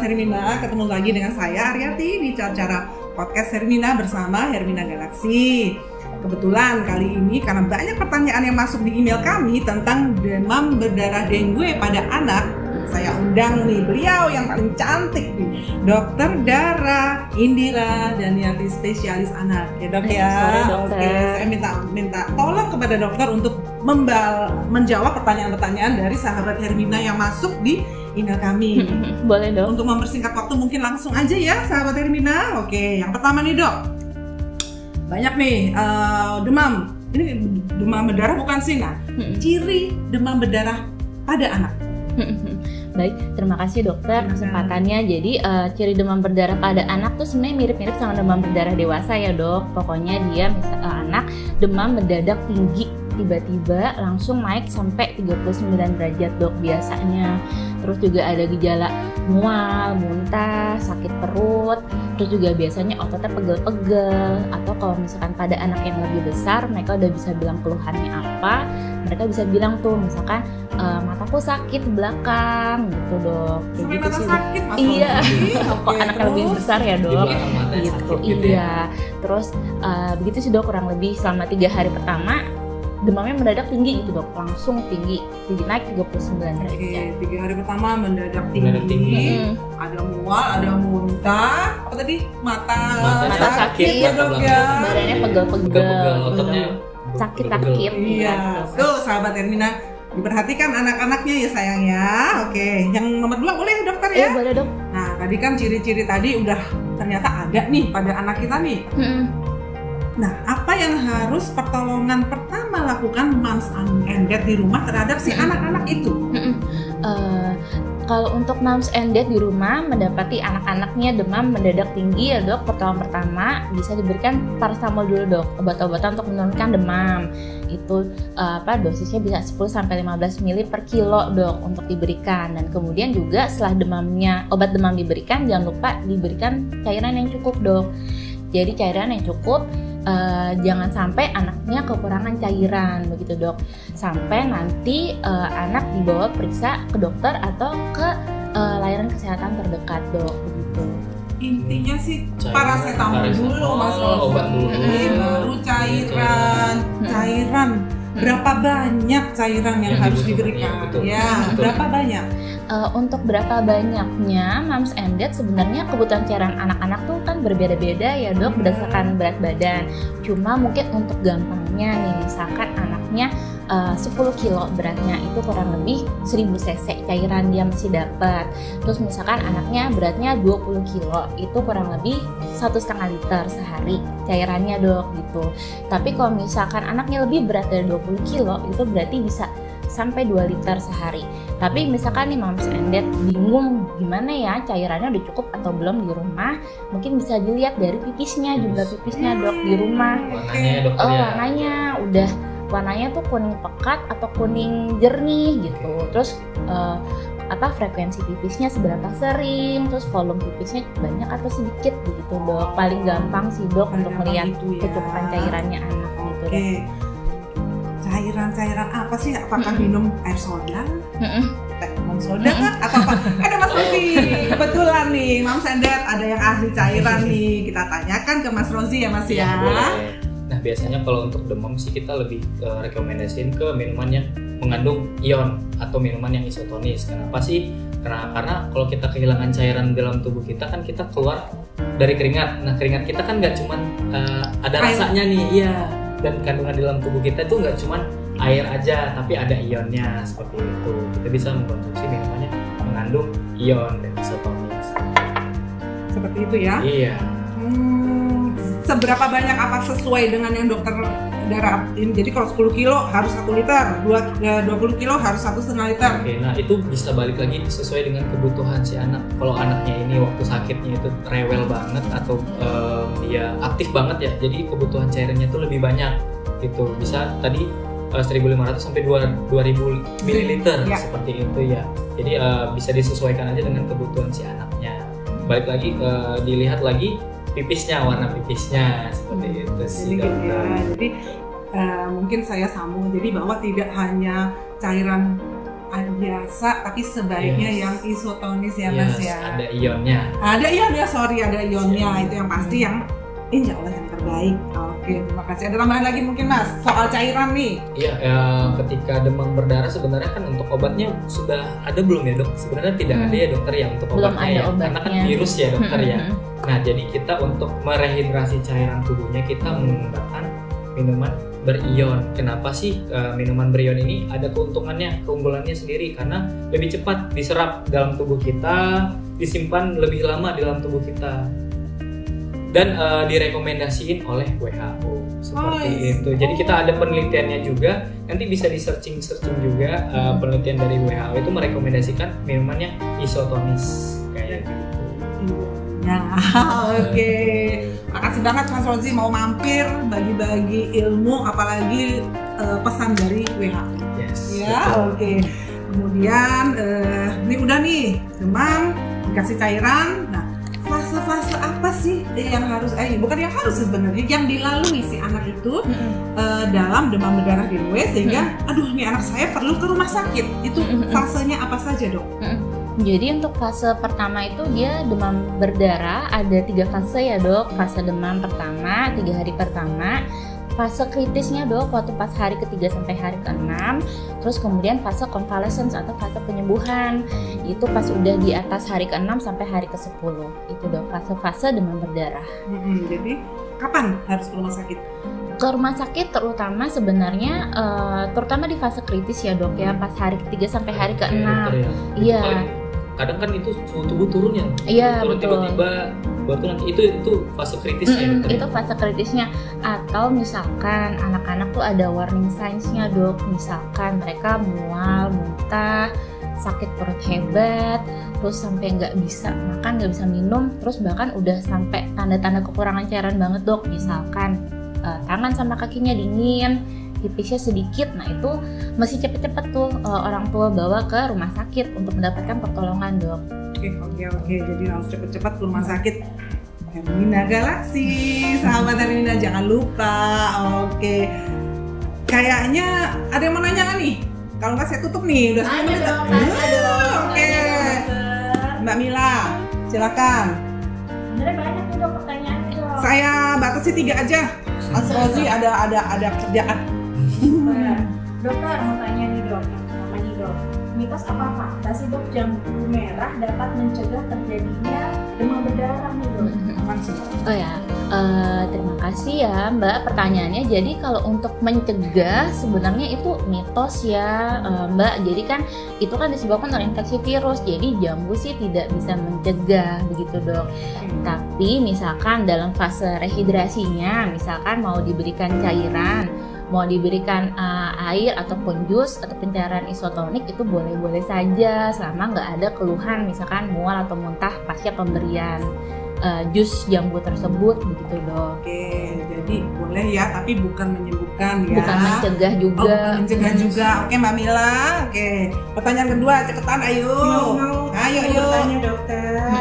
Hermina, ketemu lagi dengan saya Aryati di Cara Podcast Hermina bersama Hermina Galaxy. Kebetulan kali ini karena banyak pertanyaan yang masuk di email kami tentang demam berdarah dengue pada anak, saya undang nih beliau yang paling cantik nih, Dokter Dara Indira Daniati, spesialis anak. Ya dok ya. Sorry, dokter. Oke, saya minta tolong kepada dokter untuk menjawab pertanyaan-pertanyaan dari sahabat Hermina yang masuk di email kami. Boleh dok. Untuk mempersingkat waktu mungkin langsung aja ya sahabat Hermina. Oke, yang pertama nih dok, banyak nih demam. Ini demam berdarah bukan sih, nah ciri demam berdarah pada anak. Baik, terima kasih dokter kesempatannya. Jadi ciri demam berdarah pada anak tuh sebenarnya mirip-mirip sama demam berdarah dewasa ya dok. Pokoknya dia anak demam mendadak tinggi, tiba-tiba langsung naik sampai 39 derajat dok biasanya. Terus juga ada gejala mual, muntah, sakit perut. Terus juga biasanya ototnya pegel-pegel. Atau kalau misalkan pada anak yang lebih besar, mereka udah bisa bilang keluhannya apa. Mereka bisa bilang tuh misalkan mataku sakit di belakang gitu dok. Sampai gitu mata sih. sakit mas. Iya. Oke, Kok anaknya lebih besar ya dok. Di belakang mata Gitu. sakit gitu Iya. ya. Terus begitu sih dok, kurang lebih selama 3 hari pertama demamnya mendadak tinggi gitu dok, langsung tinggi, jadi naik 39 derajat. Oke, 3 hari pertama mendadak Mendadak tinggi, tinggi. ada mual, ada muntah, apa tadi? Mata sakit, ya mata dok belakang. ya. Badannya pegel-pegel, Pegel-pegel, ototnya sakit-sakit. Iya, gitu. tuh sahabat Hermina, diperhatikan anak-anaknya ya sayang ya. Oke, yang nomor 2 boleh dokter ya? Boleh dok. Nah, tadi kan ciri-ciri tadi udah ternyata ada nih pada anak kita nih. Nah, apa yang harus pertolongan pertama lakukan moms and dad di rumah terhadap si anak-anak itu? Kalau untuk moms and dad di rumah mendapati anak-anaknya demam mendadak tinggi ya dok, pertolongan pertama bisa diberikan paracetamol dulu dok, obat-obatan untuk menurunkan demam. Itu dosisnya bisa 10-15 ml per kilo dok untuk diberikan. Dan kemudian juga setelah obat demam diberikan, jangan lupa diberikan cairan yang cukup dok. Jadi cairan yang cukup, jangan sampai anaknya kekurangan cairan begitu dok, sampai nanti anak dibawa periksa ke dokter atau ke layanan kesehatan terdekat dok begitu. Intinya sih Cairan, paracetamol dulu mas, obat dulu. Baru cairan. Berapa banyak cairan yang harus diberikan? Betul. Ya, Betul. berapa banyak? Untuk berapa banyaknya moms and dad sebenarnya kebutuhan cairan anak-anak tuh kan berbeda-beda ya dok, berdasarkan berat badan. Cuma mungkin untuk gampangnya nih, misalkan anaknya 10 kilo beratnya, itu kurang lebih 1000 cc cairan dia masih dapat. Terus misalkan anaknya beratnya 20 kilo, itu kurang lebih 1,5 liter sehari cairannya dok gitu. Tapi kalau misalkan anaknya lebih berat dari 20 kilo, itu berarti bisa sampai 2 liter sehari. Tapi misalkan nih moms and dad bingung gimana ya cairannya udah cukup atau belum di rumah, mungkin bisa dilihat dari pipisnya, jumlah pipisnya dok di rumah. Warnanya ya dokter ya. Warnanya tuh kuning pekat atau kuning jernih gitu. Terus frekuensi pipisnya seberapa sering, terus volume pipisnya banyak atau sedikit begitu dok. Paling gampang sih dok untuk melihat gitu ya. kecukupan cairannya anak gitu dok. Oke. Cairan apa sih? Apakah minum air soda? Teh soda kan? Atau apa? Ada Mas Rozi. Kebetulan nih, Moms and Dad ada yang ahli cairan nih. Kita tanyakan ke Mas Rozi ya Mas ya. Boleh. Nah biasanya kalau untuk demam sih kita lebih rekomendasiin ke minuman yang mengandung ion atau minuman yang isotonis. Kenapa sih? Karena kalau kita kehilangan cairan dalam tubuh kita kan kita keluar dari keringat. Nah keringat kita kan nggak cuma ada rasanya nih, iya. Dan kandungan di dalam tubuh kita itu nggak cuma air aja, tapi ada ionnya seperti itu. Kita bisa mengkonsumsi minuman yang mengandung ion dan isotonis. Seperti itu ya? Iya. Seberapa banyak apa sesuai dengan yang dokter Dara ini? Jadi kalau 10 kilo harus 1 liter, 20 kilo harus 1,5 liter. Oke, nah itu bisa balik lagi sesuai dengan kebutuhan si anak. Kalau anaknya ini waktu sakitnya itu rewel banget atau dia aktif banget ya, jadi kebutuhan cairannya itu lebih banyak gitu. Bisa tadi 1.500 sampai 2.000 ml seperti itu ya. Jadi bisa disesuaikan aja dengan kebutuhan si anaknya. Balik lagi dilihat lagi pipisnya, warna pipisnya seperti itu sih. Jadi mungkin saya sambung, jadi bahwa tidak hanya cairan biasa, tapi sebaiknya yang isotonis ya Mas ya. Ada ionnya. Ada ionnya itu yang pasti yang insya Allah yang terbaik. Oke, terima kasih. Ada tambahan lagi mungkin Mas soal cairan nih? Iya, ketika demam berdarah sebenarnya kan untuk obatnya sudah ada belum ya dok? Sebenarnya tidak ada ya dokter yang untuk Belum obatnya ada ya, obatnya. karena kan virus ya dokter ya. Nah jadi kita untuk merehidrasi cairan tubuhnya kita menggunakan minuman berion. Kenapa sih minuman berion ini ada keunggulannya sendiri? Karena lebih cepat diserap dalam tubuh kita, disimpan lebih lama di dalam tubuh kita. Dan direkomendasiin oleh WHO seperti itu. Jadi kita ada penelitiannya juga, nanti bisa di searching juga penelitian dari WHO itu merekomendasikan minumannya isotonis kayak gitu. Nah, oke. Makasih banget Mas Rozi mau mampir bagi-bagi ilmu, apalagi pesan dari WHO. Yes. Ya, oke. Kemudian ini udah nih demam, dikasih cairan. Nah, fase-fase apa sih yang harus bukan yang harus sebenarnya yang dilalui si anak itu dalam demam berdarah di luar sehingga aduh nih anak saya perlu ke rumah sakit. Itu fasenya apa saja dok? Jadi untuk fase pertama itu dia demam berdarah ada 3 fase ya dok. Fase demam pertama 3 hari pertama, fase kritisnya dok waktu pas hari ke-3 sampai hari ke-6, terus kemudian fase convalescence atau fase penyembuhan itu pas udah di atas hari ke-6 sampai hari ke-10. Itu dok fase-fase demam berdarah. Jadi kapan harus ke rumah sakit? Ke rumah sakit terutama sebenarnya terutama di fase kritis ya dok ya, pas hari ke-3 sampai hari ke-6. Iya. Kadang kan itu suhu tubuh turun ya. Iya, turun betul. Tiba-tiba baru nanti itu fase kritisnya. Itu fase kritisnya. Atau misalkan anak-anak tuh ada warning signs-nya dok. Misalkan mereka mual, muntah, sakit perut hebat, terus sampai nggak bisa makan, nggak bisa minum, terus bahkan udah sampai tanda-tanda kekurangan cairan banget dok. Misalkan tangan sama kakinya dingin, pipisnya sedikit, nah itu masih cepet-cepet tuh orang tua bawa ke rumah sakit untuk mendapatkan pertolongan dok. Oke, jadi harus cepet-cepet ke rumah sakit. Hermina Galaxy, sahabat Hermina jangan lupa. Oke, kayaknya ada yang mau nanya nggak nih? Kalau nggak saya tutup nih, udah 10 menit. Oke, Mbak Mila, silakan. Sebenarnya banyak nih dok pertanyaannya dok. Saya batasi 3 aja. Mas Rozi ada kerjaan. Dokter mau tanya nih dok, yang pertama nih dok, mitos apa fakta sih dok jambu merah dapat mencegah terjadinya demam berdarah nih dok? Oh ya, terima kasih ya Mbak pertanyaannya. Jadi kalau untuk mencegah sebenarnya itu mitos ya Mbak. Jadi kan itu kan disebabkan oleh infeksi virus. Jadi jambu sih tidak bisa mencegah begitu dok. Tapi misalkan dalam fase rehidrasinya, misalkan mau diberikan cairan, mau diberikan air ataupun jus atau pencairan isotonik itu boleh-boleh saja selama nggak ada keluhan misalkan mual atau muntah pasca pemberian jus jambu tersebut begitu dok. Oke, jadi boleh ya, tapi bukan menyembuhkan ya. Bukan mencegah juga. Bukan mencegah juga. Oke Mbak Mila. Oke, pertanyaan kedua cepetan ayo. Ayo. Tanya dokter.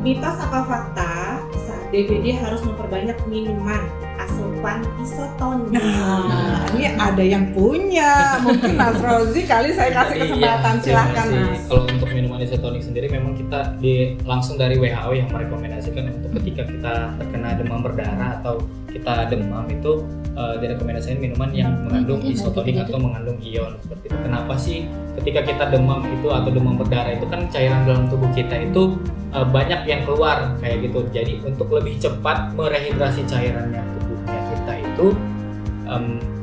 Mitos apa fakta saat DBD harus memperbanyak minuman asupan isotonik? Nah, ini ada yang punya. Mungkin Mas Rozi kali saya kasih kesempatan, silakan Mas. Kalau untuk minuman isotonik sendiri memang kita langsung dari WHO yang merekomendasikan untuk ketika kita terkena demam berdarah atau kita demam itu direkomendasikan minuman yang mengandung isotonik atau mengandung ion seperti itu. Kenapa sih ketika kita demam itu atau demam berdarah itu kan cairan dalam tubuh kita itu banyak yang keluar kayak gitu. Jadi untuk lebih cepat merehidrasi cairannya tubuhnya kita itu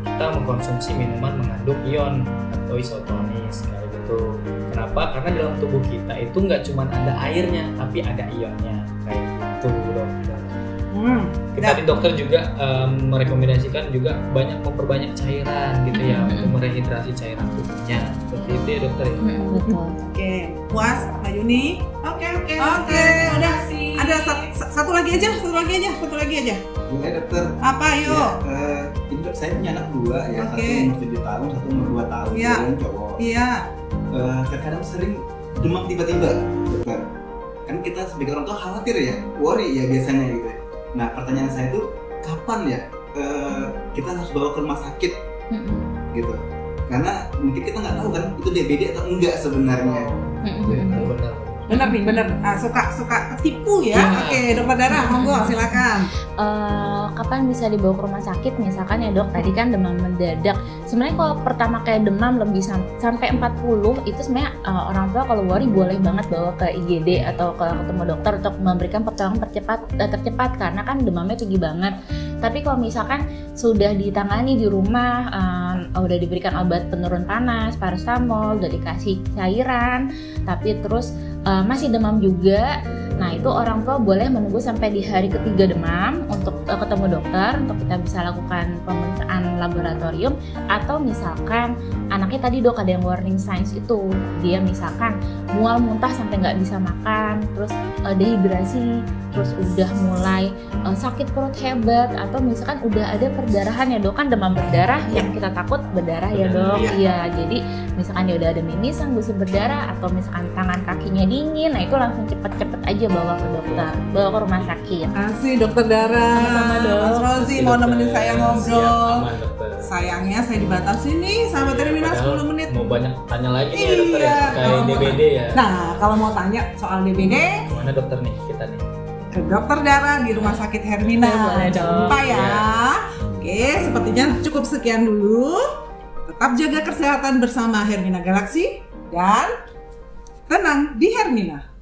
kita mengkonsumsi minuman mengandung ion atau isotonis kayak gitu. Kenapa? Karena dalam tubuh kita itu nggak cuma ada airnya tapi ada ionnya kayak gitu dokter. Kita di dokter juga merekomendasikan juga memperbanyak cairan gitu ya untuk merehidrasi cairan tubuhnya seperti itu ya dokter ya. Betul. Oke, puas Mbak Yuni? Oke, udah sih. Ada satu lagi aja. Boleh dokter. Apa yuk? Ya, ini dok, saya punya anak 2 ya, Oke. satu umur 7 tahun, satu umur 2 tahun, Iya. yang cowok. Iya. Terkadang sering demam tiba-tiba, dokter. Kan kita sebagai orang tua khawatir ya, worry ya biasanya gitu. Nah pertanyaan saya itu kapan ya kita harus bawa ke rumah sakit gitu? karena mungkin kita nggak tahu kan itu DBD atau enggak sebenarnya. Benar. Bener nih, bener. Suka ketipu ya. Oke, Dokter Dara, monggo silakan. Kapan bisa dibawa ke rumah sakit misalkan ya dok, tadi kan demam mendadak. Sebenarnya kalau pertama kayak demam lebih sampai 40 itu sebenarnya orang tua kalau worry boleh banget bawa ke IGD atau ketemu dokter untuk memberikan pertolongan tercepat karena kan demamnya tinggi banget. Tapi kalau misalkan sudah ditangani di rumah, udah diberikan obat penurun panas, paracetamol, udah dikasih cairan, tapi terus masih demam juga, nah itu orang tua boleh menunggu sampai di hari ketiga demam untuk ketemu dokter untuk kita bisa lakukan pemeriksaan laboratorium. Atau misalkan anaknya tadi dok ada yang warning signs itu, dia misalkan mual muntah sampai nggak bisa makan, terus dehidrasi, terus udah mulai sakit perut hebat, atau misalkan udah ada perdarahan ya dok, kan demam berdarah yang kita takut berdarah ya dok. Iya, jadi misalkan dia udah ada mimisan, gusi berdarah, atau misalkan tangan kakinya dingin, nah itu langsung cepet-cepet aja bawa ke dokter, bawa ke rumah sakit. Kasih Dokter Dara. Sama-sama, Dok. Mas Rozi mau nemenin saya ngobrol. Aman, dokter. Sayangnya saya dibatasi nih sampai terminal Padahal 10 menit. Mau banyak tanya lagi nih dokter ya, Iya, kayak kalau DBD ya. Nah, kalau mau tanya soal DBD, Mana dokter nih kita nih? ke Dokter Dara di Rumah Sakit Hermina. Boleh dong. Jangan lupa ya. Oke, sepertinya cukup sekian dulu. Tetap jaga kesehatan bersama Hermina Galaxy dan tenang di Hermina.